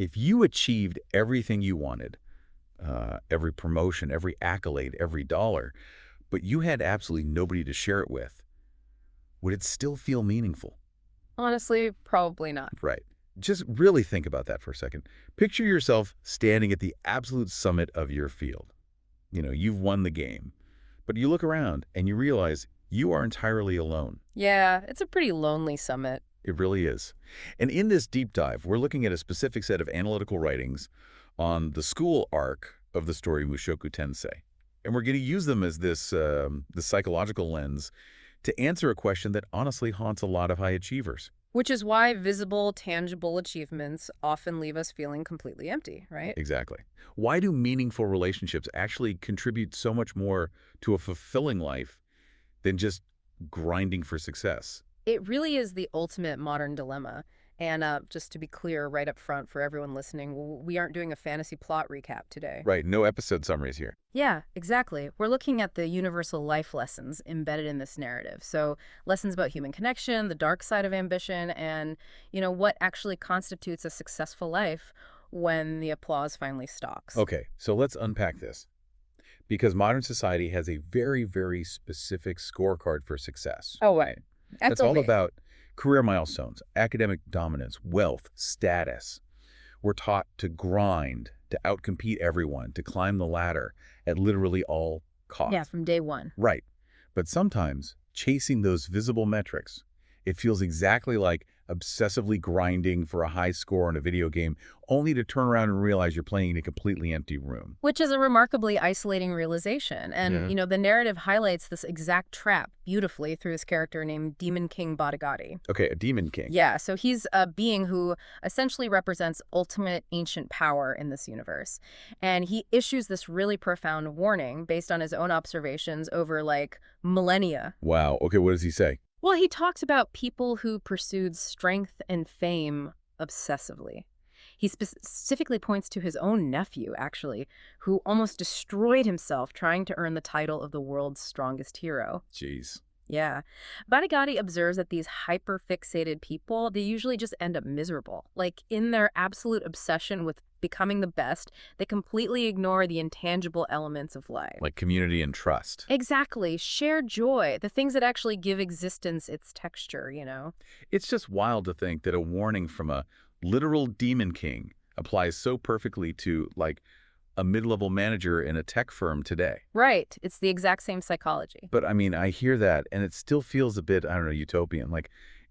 If you achieved everything you wanted, every promotion, every accolade, every dollar, but you had absolutely nobody to share it with, would it still feel meaningful? Honestly, probably not. Right. Just really think about that for a second. Picture yourself standing at the absolute summit of your field. You've won the game. But you look around and you realize you are entirely alone. Yeah, it's a pretty lonely summit. It really is. And in this deep dive, we're looking at a specific set of analytical writings on the school arc of the story Mushoku Tensei. And we're going to use them as this psychological lens to answer a question that honestly haunts a lot of high achievers. Which is why visible, tangible achievements often leave us feeling completely empty, right? Exactly. Why do meaningful relationships actually contribute so much more to a fulfilling life than just grinding for success? It really is the ultimate modern dilemma. And just to be clear right up front for everyone listening, we aren't doing a fantasy plot recap today. Right, no episode summaries here. Yeah, exactly. We're looking at the universal life lessons embedded in this narrative. So lessons about human connection, the dark side of ambition, and, what actually constitutes a successful life when the applause finally stalks. Okay, so let's unpack this. Because modern society has a very, very specific scorecard for success. Oh, right. That's all about career milestones, academic dominance, wealth, status. We're taught to grind, to outcompete everyone, to climb the ladder at literally all costs. Yeah, from day one. Right. But sometimes chasing those visible metrics, it feels exactly like obsessively grinding for a high score in a video game, only to turn around and realize you're playing in a completely empty room. Which is a remarkably isolating realization. And, Yeah. the narrative highlights this exact trap beautifully through this character named Demon King Bodhigati. Okay, a demon king. Yeah, so he's a being who essentially represents ultimate ancient power in this universe. And he issues this really profound warning based on his own observations over, millennia. Wow. Okay, what does he say? Well, he talks about people who pursued strength and fame obsessively. He specifically points to his own nephew, actually, who almost destroyed himself trying to earn the title of the world's strongest hero. Jeez. Yeah. Barigatti observes that these hyper-fixated people, they usually just end up miserable. In their absolute obsession with becoming the best, they completely ignore the intangible elements of life. Like community and trust. Exactly. Shared joy, the things that actually give existence its texture. It's just wild to think that a warning from a literal demon king applies so perfectly to, a mid-level manager in a tech firm today. Right. It's the exact same psychology. But I mean, I hear that, and it still feels a bit, I don't know, utopian.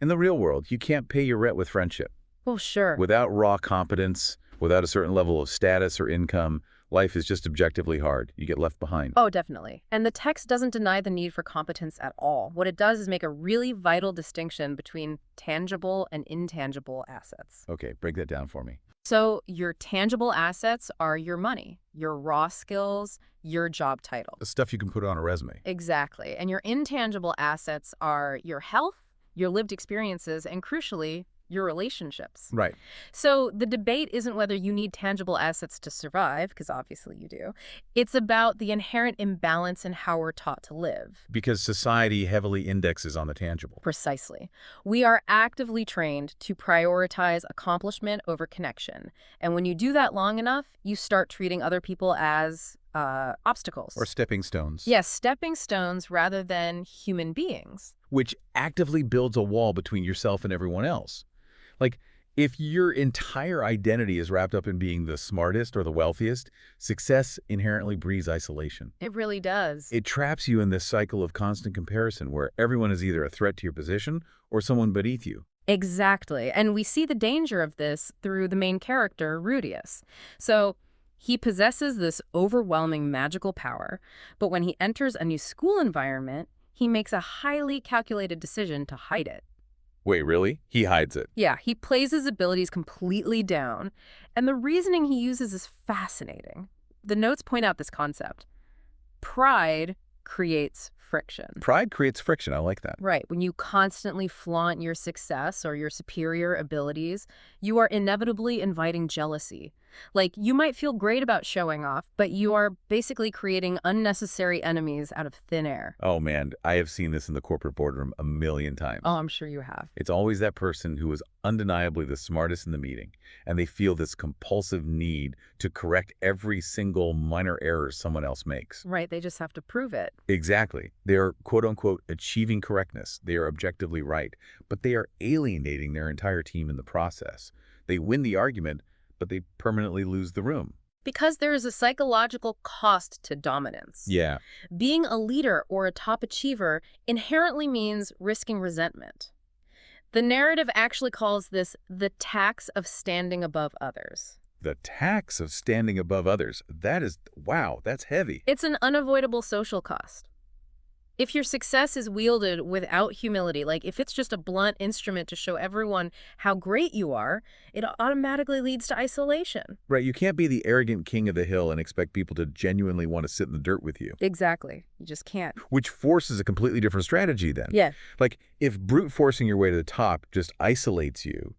In the real world, you can't pay your rent with friendship. Well, sure. Without raw competence, without a certain level of status or income, life is just objectively hard. You get left behind. Oh, definitely. And the text doesn't deny the need for competence at all. What it does is make a really vital distinction between tangible and intangible assets. Okay, break that down for me. So your tangible assets are your money, your raw skills, your job title. The stuff you can put on a resume. Exactly. And your intangible assets are your health, your lived experiences, and crucially, your relationships. Right. So the debate isn't whether you need tangible assets to survive, because obviously you do. It's about the inherent imbalance in how we're taught to live. Because society heavily indexes on the tangible. Precisely. We are actively trained to prioritize accomplishment over connection. And when you do that long enough, you start treating other people as obstacles. Or stepping stones. Yes, stepping stones rather than human beings. Which actively builds a wall between yourself and everyone else. If your entire identity is wrapped up in being the smartest or the wealthiest, success inherently breeds isolation. It really does. It traps you in this cycle of constant comparison where everyone is either a threat to your position or someone beneath you. Exactly. And we see the danger of this through the main character, Rudius. So he possesses this overwhelming magical power, but when he enters a new school environment, he makes a highly calculated decision to hide it. Wait, really? He hides it. Yeah, he plays his abilities completely down, and the reasoning he uses is fascinating. The notes point out this concept. Pride creates friction. Pride creates friction. I like that. Right. When you constantly flaunt your success or your superior abilities, you are inevitably inviting jealousy. Like, you might feel great about showing off, but you are basically creating unnecessary enemies out of thin air. Oh, man, I have seen this in the corporate boardroom a million times. Oh, I'm sure you have. It's always that person who is undeniably the smartest in the meeting, and they feel this compulsive need to correct every single minor error someone else makes. Right. They just have to prove it. Exactly. They are, quote-unquote, achieving correctness. They are objectively right, but they are alienating their entire team in the process. They win the argument, but they permanently lose the room. Because there is a psychological cost to dominance. Yeah. Being a leader or a top achiever inherently means risking resentment. The narrative actually calls this the tax of standing above others. The tax of standing above others. That is, wow, that's heavy. It's an unavoidable social cost. If your success is wielded without humility, like if it's just a blunt instrument to show everyone how great you are, it automatically leads to isolation. Right, you can't be the arrogant king of the hill and expect people to genuinely want to sit in the dirt with you. Exactly. You just can't. Which forces a completely different strategy then. Yeah. Like, if brute forcing your way to the top just isolates you,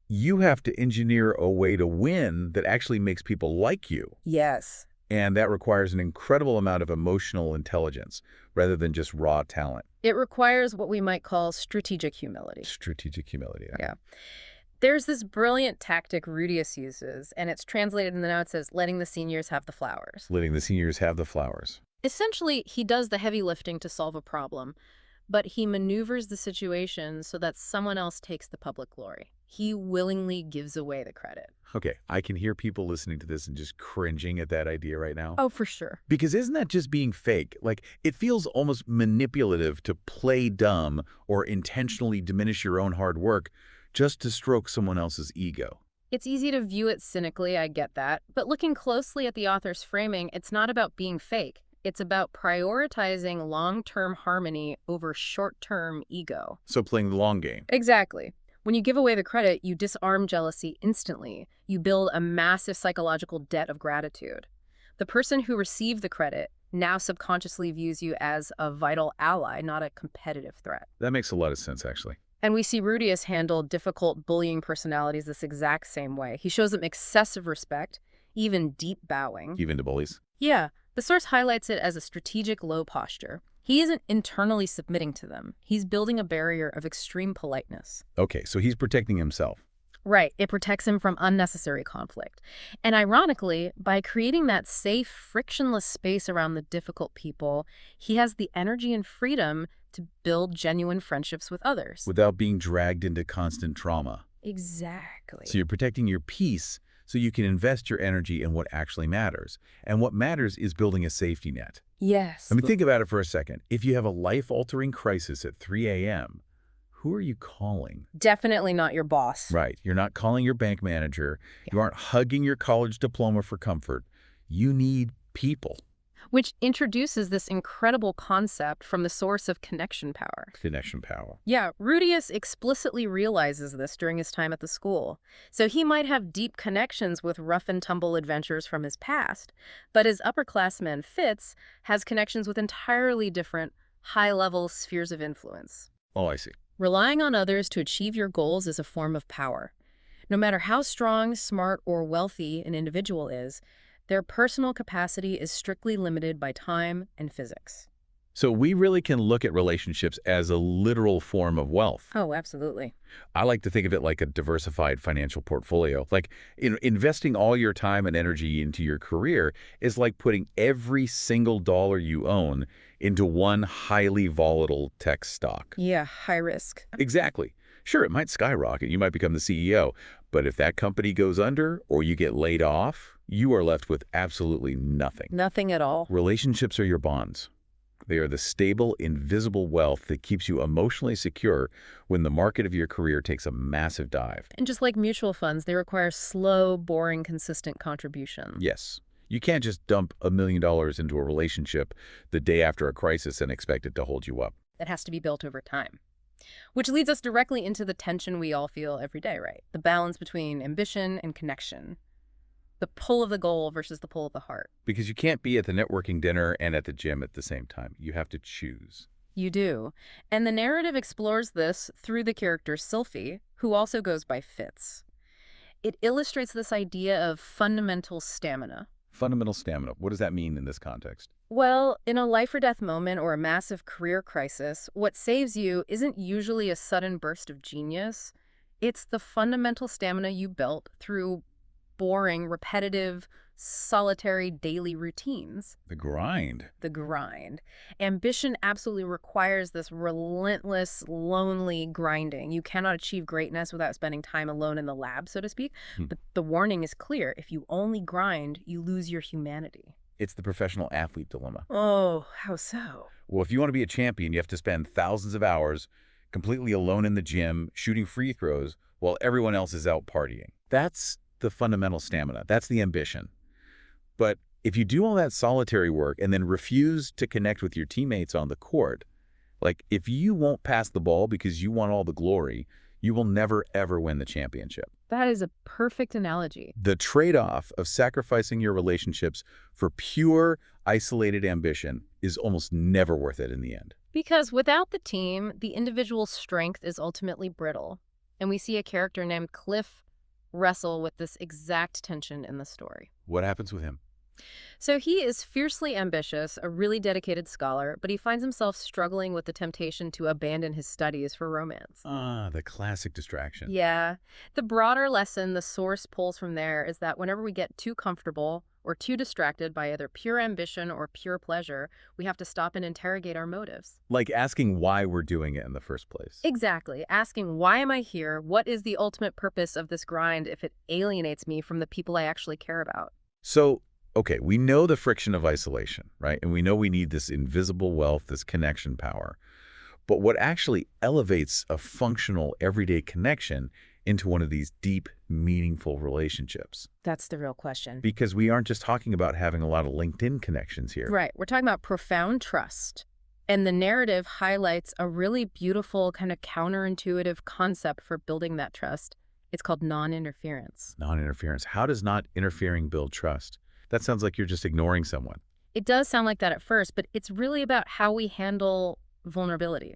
you have to engineer a way to win that actually makes people like you. Yes. And that requires an incredible amount of emotional intelligence rather than just raw talent. It requires what we might call strategic humility. Strategic humility. Yeah. There's this brilliant tactic Rudius uses, and it's translated in the note. It says, letting the seniors have the flowers. Letting the seniors have the flowers. Essentially, he does the heavy lifting to solve a problem, but he maneuvers the situation so that someone else takes the public glory. He willingly gives away the credit. Okay, I can hear people listening to this and just cringing at that idea right now. Oh, for sure. Because isn't that just being fake? Like, it feels almost manipulative to play dumb or intentionally diminish your own hard work just to stroke someone else's ego. It's easy to view it cynically, I get that. But looking closely at the author's framing, it's not about being fake. It's about prioritizing long-term harmony over short-term ego. So playing the long game. Exactly. When you give away the credit, you disarm jealousy instantly. You build a massive psychological debt of gratitude. The person who received the credit now subconsciously views you as a vital ally, not a competitive threat. That makes a lot of sense, actually. And we see Rudius handle difficult bullying personalities this exact same way. He shows them excessive respect, even deep bowing. Even to bullies. Yeah, the source highlights it as a strategic low posture. He isn't internally submitting to them. He's building a barrier of extreme politeness. Okay, so he's protecting himself. Right. It protects him from unnecessary conflict. And ironically, by creating that safe, frictionless space around the difficult people, he has the energy and freedom to build genuine friendships with others. Without being dragged into constant trauma. Exactly. So you're protecting your peace so you can invest your energy in what actually matters. And what matters is building a safety net. Yes. I mean, think about it for a second. If you have a life-altering crisis at 3 a.m., who are you calling? Definitely not your boss. Right. You're not calling your bank manager. Yeah. You aren't hugging your college diploma for comfort. You need people. Which introduces this incredible concept from the source of connection power. Connection power. Yeah, Rudius explicitly realizes this during his time at the school. So he might have deep connections with rough-and-tumble adventures from his past, but his upperclassman Fitz has connections with entirely different, high-level spheres of influence. Oh, I see. Relying on others to achieve your goals is a form of power. No matter how strong, smart, or wealthy an individual is, their personal capacity is strictly limited by time and physics. So we really can look at relationships as a literal form of wealth. Oh, absolutely. I like to think of it like a diversified financial portfolio. Like investing all your time and energy into your career is like putting every single dollar you own into one highly volatile tech stock. Yeah, high risk. Exactly. Sure, it might skyrocket. You might become the CEO. But if that company goes under or you get laid off, you are left with absolutely nothing. Nothing at all. Relationships are your bonds. They are the stable, invisible wealth that keeps you emotionally secure when the market of your career takes a massive dive. And just like mutual funds, they require slow, boring, consistent contribution. Yes. You can't just dump $1 million into a relationship the day after a crisis and expect it to hold you up. That has to be built over time. Which leads us directly into the tension we all feel every day, right? The balance between ambition and connection. The pull of the goal versus the pull of the heart. Because you can't be at the networking dinner and at the gym at the same time. You have to choose. You do. And the narrative explores this through the character Sylphie, who also goes by Fitz. It illustrates this idea of fundamental stamina. Fundamental stamina. What does that mean in this context? Well, in a life or death moment or a massive career crisis, what saves you isn't usually a sudden burst of genius. It's the fundamental stamina you built through boring, repetitive, solitary daily routines. The grind. The grind. Ambition absolutely requires this relentless, lonely grinding. You cannot achieve greatness without spending time alone in the lab, so to speak. But the warning is clear. If you only grind, you lose your humanity. It's the professional athlete dilemma. Oh, how so? Well, if you want to be a champion, you have to spend thousands of hours completely alone in the gym, shooting free throws, while everyone else is out partying. That's the fundamental stamina. That's the ambition. But if you do all that solitary work and then refuse to connect with your teammates on the court, like if you won't pass the ball because you want all the glory, you will never, ever win the championship. That is a perfect analogy. The trade-off of sacrificing your relationships for pure, isolated ambition is almost never worth it in the end. Because without the team, the individual strength is ultimately brittle. And we see a character named Cliff wrestle with this exact tension in the story. What happens with him? So he is fiercely ambitious, a really dedicated scholar, but he finds himself struggling with the temptation to abandon his studies for romance. Ah, the classic distraction. Yeah. The broader lesson the source pulls from there is that whenever we get too comfortable or too distracted by either pure ambition or pure pleasure, we have to stop and interrogate our motives. Like asking why we're doing it in the first place. Exactly. Asking, why am I here? What is the ultimate purpose of this grind if it alienates me from the people I actually care about? So, okay, we know the friction of isolation, right? And we know we need this invisible wealth, this connection power. But what actually elevates a functional, everyday connection into one of these deep, meaningful relationships? That's the real question. Because we aren't just talking about having a lot of LinkedIn connections here. Right. We're talking about profound trust. And the narrative highlights a really beautiful, kind of counterintuitive concept for building that trust. It's called non-interference. Non-interference. How does not interfering build trust? That sounds like you're just ignoring someone. It does sound like that at first, but it's really about how we handle vulnerability.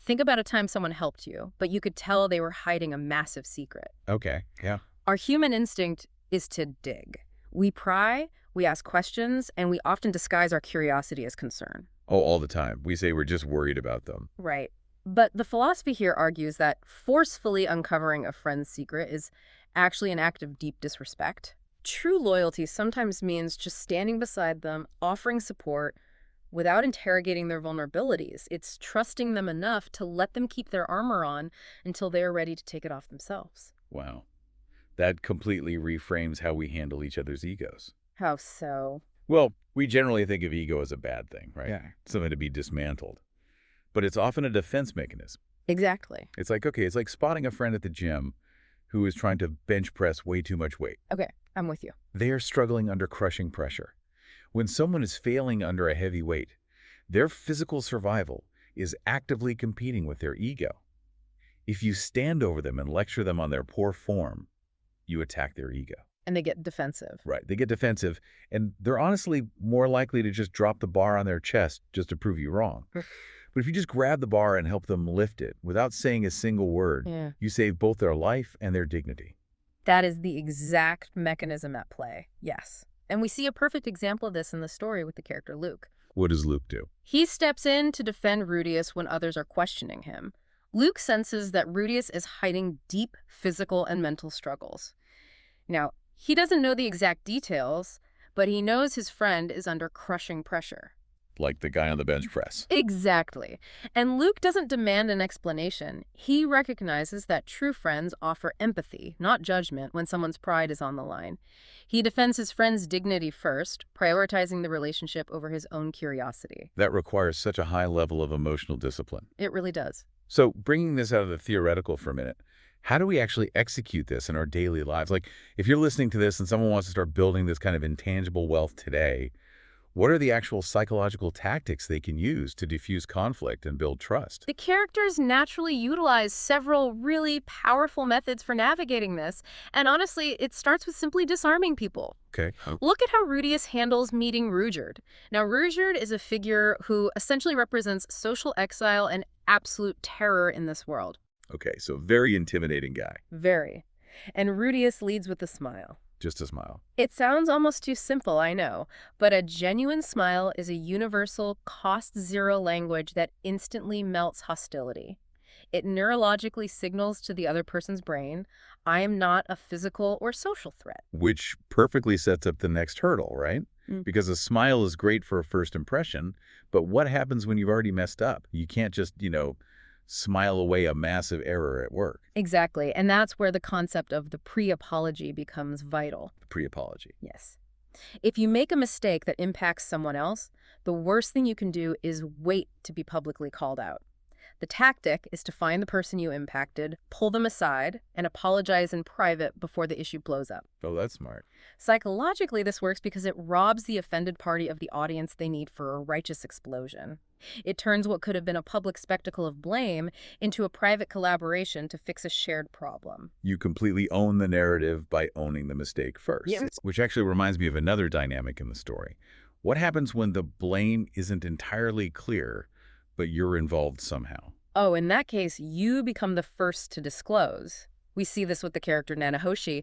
Think about a time someone helped you, but you could tell they were hiding a massive secret. Okay, yeah. Our human instinct is to dig. We pry, we ask questions, and we often disguise our curiosity as concern. Oh, all the time. We say we're just worried about them. Right. But the philosophy here argues that forcefully uncovering a friend's secret is actually an act of deep disrespect. True loyalty sometimes means just standing beside them, offering support, without interrogating their vulnerabilities. It's trusting them enough to let them keep their armor on until they're ready to take it off themselves. Wow. That completely reframes how we handle each other's egos. How so? Well, we generally think of ego as a bad thing, right? Yeah. Something to be dismantled. But it's often a defense mechanism. Exactly. It's like, okay, it's like spotting a friend at the gym who is trying to bench press way too much weight. Okay, I'm with you. They are struggling under crushing pressure. When someone is failing under a heavy weight, their physical survival is actively competing with their ego. If you stand over them and lecture them on their poor form, you attack their ego. And they get defensive. Right. They get defensive, and they're honestly more likely to just drop the bar on their chest just to prove you wrong. But if you just grab the bar and help them lift it without saying a single word, you save both their life and their dignity. That is the exact mechanism at play, yes. And we see a perfect example of this in the story with the character Luke. What does Luke do? He steps in to defend Rudius when others are questioning him. Luke senses that Rudius is hiding deep physical and mental struggles. Now, he doesn't know the exact details, but he knows his friend is under crushing pressure. Like the guy on the bench press. Exactly. And Luke doesn't demand an explanation. He recognizes that true friends offer empathy, not judgment, when someone's pride is on the line. He defends his friend's dignity first, prioritizing the relationship over his own curiosity. That requires such a high level of emotional discipline. It really does. So bringing this out of the theoretical for a minute, how do we actually execute this in our daily lives? Like, if you're listening to this and someone wants to start building this kind of intangible wealth today, What are the actual psychological tactics they can use to diffuse conflict and build trust? The characters naturally utilize several really powerful methods for navigating this, and honestly, it starts with simply disarming people. Okay. Look at how Rudius handles meeting Ruijerd. Now, Ruijerd is a figure who essentially represents social exile and absolute terror in this world. Okay, so very intimidating guy. Very. And Rudius leads with a smile. Just a smile. It sounds almost too simple, I know, but a genuine smile is a universal, cost-zero language that instantly melts hostility. It neurologically signals to the other person's brain, I am not a physical or social threat. Which perfectly sets up the next hurdle, right? Mm. Because a smile is great for a first impression, but what happens when you've already messed up? You can't just, smile away a massive error at work. Exactly, and that's where the concept of the pre-apology becomes vital. The pre-apology. Yes. If you make a mistake that impacts someone else, the worst thing you can do is wait to be publicly called out. The tactic is to find the person you impacted, pull them aside, and apologize in private before the issue blows up. Oh, that's smart. Psychologically, this works because it robs the offended party of the audience they need for a righteous explosion. It turns what could have been a public spectacle of blame into a private collaboration to fix a shared problem. You completely own the narrative by owning the mistake first. Yes. Which actually reminds me of another dynamic in the story. What happens when the blame isn't entirely clear, but you're involved somehow? Oh, in that case, you become the first to disclose. We see this with the character Nanahoshi.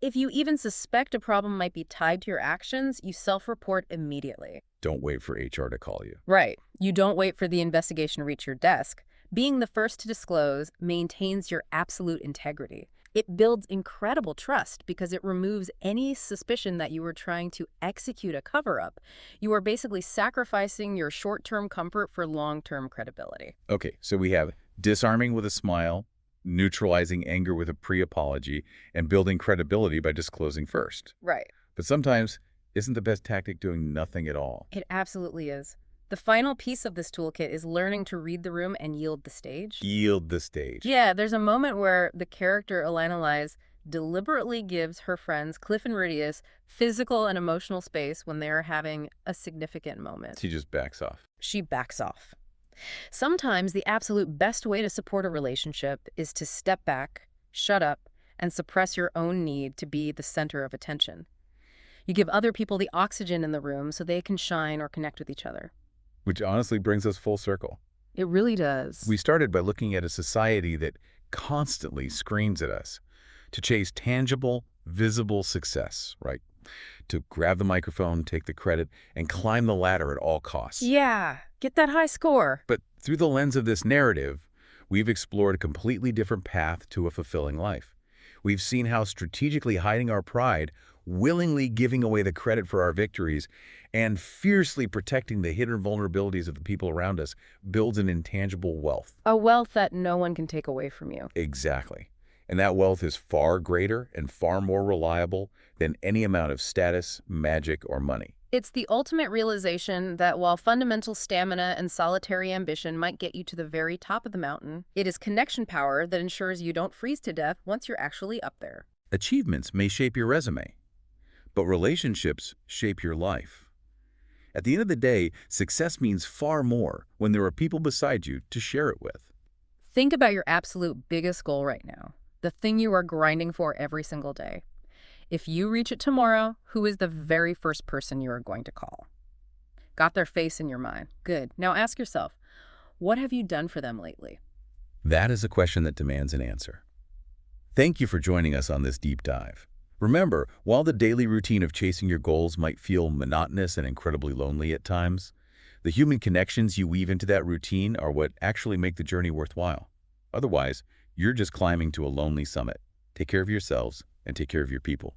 If you even suspect a problem might be tied to your actions, you self-report immediately. Don't wait for HR to call you. Right. You don't wait for the investigation to reach your desk. Being the first to disclose maintains your absolute integrity. It builds incredible trust because it removes any suspicion that you were trying to execute a cover-up. You are basically sacrificing your short-term comfort for long-term credibility. Okay, so we have disarming with a smile, neutralizing anger with a pre-apology, and building credibility by disclosing first. Right. But sometimes, isn't the best tactic doing nothing at all? It absolutely is. The final piece of this toolkit is learning to read the room and yield the stage. Yield the stage. Yeah, there's a moment where the character Elena deliberately gives her friends Cliff and Rudius physical and emotional space when they are having a significant moment. She just backs off. She backs off. Sometimes the absolute best way to support a relationship is to step back, shut up, and suppress your own need to be the center of attention. You give other people the oxygen in the room so they can shine or connect with each other. Which honestly brings us full circle. It really does. We started by looking at a society that constantly screams at us to chase tangible, visible success, right? To grab the microphone, take the credit, and climb the ladder at all costs. Yeah, get that high score. But through the lens of this narrative, we've explored a completely different path to a fulfilling life. We've seen how strategically hiding our pride, willingly giving away the credit for our victories, and fiercely protecting the hidden vulnerabilities of the people around us builds an intangible wealth. A wealth that no one can take away from you. Exactly. And that wealth is far greater and far more reliable than any amount of status, magic, or money. It's the ultimate realization that while fundamental stamina and solitary ambition might get you to the very top of the mountain, it is connection power that ensures you don't freeze to death once you're actually up there. Achievements may shape your resume, but relationships shape your life. At the end of the day, success means far more when there are people beside you to share it with. Think about your absolute biggest goal right now, the thing you are grinding for every single day. If you reach it tomorrow, who is the very first person you are going to call? Got their face in your mind. Good. Now ask yourself, what have you done for them lately? That is a question that demands an answer. Thank you for joining us on this deep dive. Remember, while the daily routine of chasing your goals might feel monotonous and incredibly lonely at times, the human connections you weave into that routine are what actually make the journey worthwhile. Otherwise, you're just climbing to a lonely summit. Take care of yourselves and take care of your people.